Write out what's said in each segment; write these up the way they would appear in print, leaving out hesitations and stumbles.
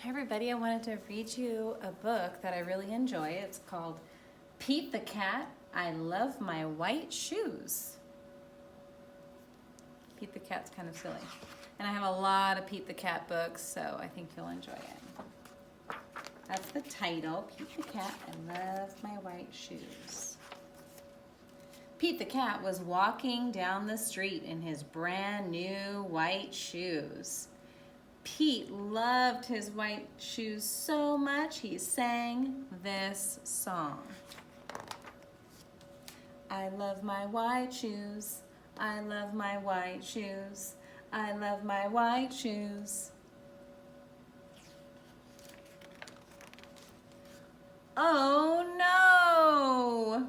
Hi everybody, I wanted to read you a book that I really enjoy. It's called Pete the Cat, I Love My White Shoes. Pete the Cat's kind of silly. And I have a lot of Pete the Cat books, so I think you'll enjoy it. That's the title, Pete the Cat, I Love My White Shoes. Pete the Cat was walking down the street in his brand new white shoes. Pete loved his white shoes so much he sang this song. I love my white shoes, I love my white shoes, I love my white shoes. Oh no!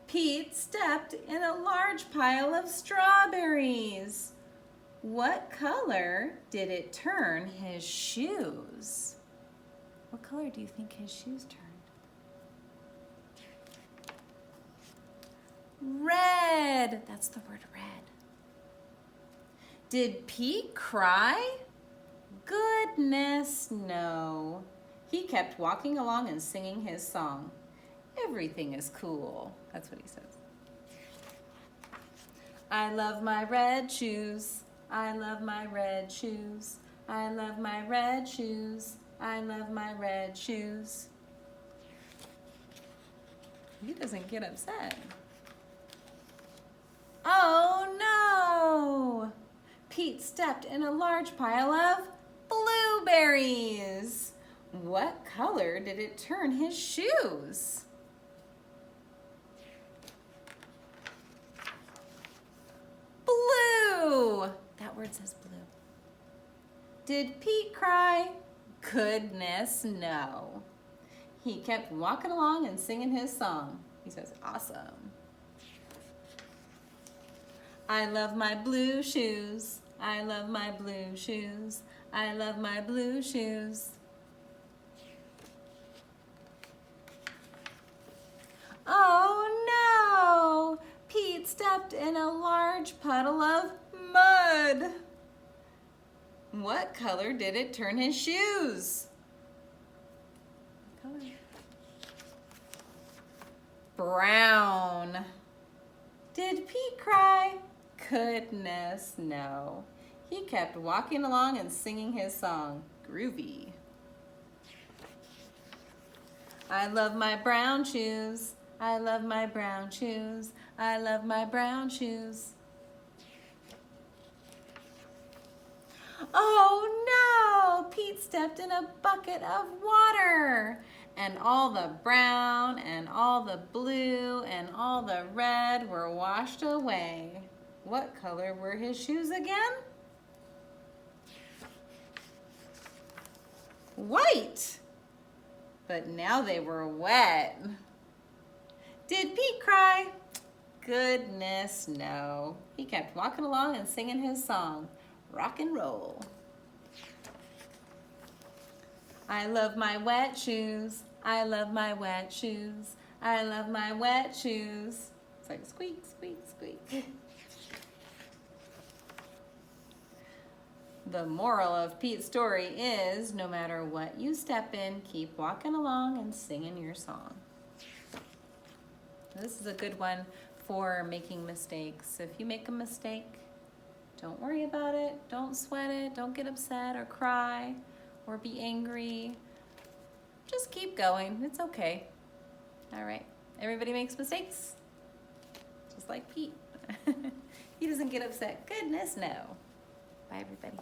Pete stepped in a large pile of strawberries. What color did it turn his shoes? What color do you think his shoes turned? Red. That's the word red. Did Pete cry? Goodness, no. He kept walking along and singing his song. Everything is cool. That's what he says. I love my red shoes. I love my red shoes. I love my red shoes. I love my red shoes. He doesn't get upset. Oh no! Pete stepped in a large pile of blueberries. What color did it turn his shoes? Blue! That word says blue. Did Pete cry? Goodness, no. He kept walking along and singing his song. He says, awesome. I love my blue shoes. I love my blue shoes. I love my blue shoes. Oh no! Pete stepped in a large puddle of mud. What color did it turn his shoes? What color? Brown. Did Pete cry? Goodness, no. He kept walking along and singing his song, groovy. I love my brown shoes. I love my brown shoes. I love my brown shoes. Oh no! Pete stepped in a bucket of water. And all the brown and all the blue and all the red were washed away. What color were his shoes again? White. But now they were wet. Did Pete cry? Goodness, no. He kept walking along and singing his song, rock and roll. I love my wet shoes. I love my wet shoes. I love my wet shoes. It's like squeak, squeak, squeak. The moral of Pete's story is, no matter what you step in, keep walking along and singing your song. This is a good one for making mistakes. If you make a mistake, don't worry about it. Don't sweat it. Don't get upset or cry or be angry. Just keep going. It's okay. All right. Everybody makes mistakes, just like Pete. He doesn't get upset. Goodness, no. Bye, everybody.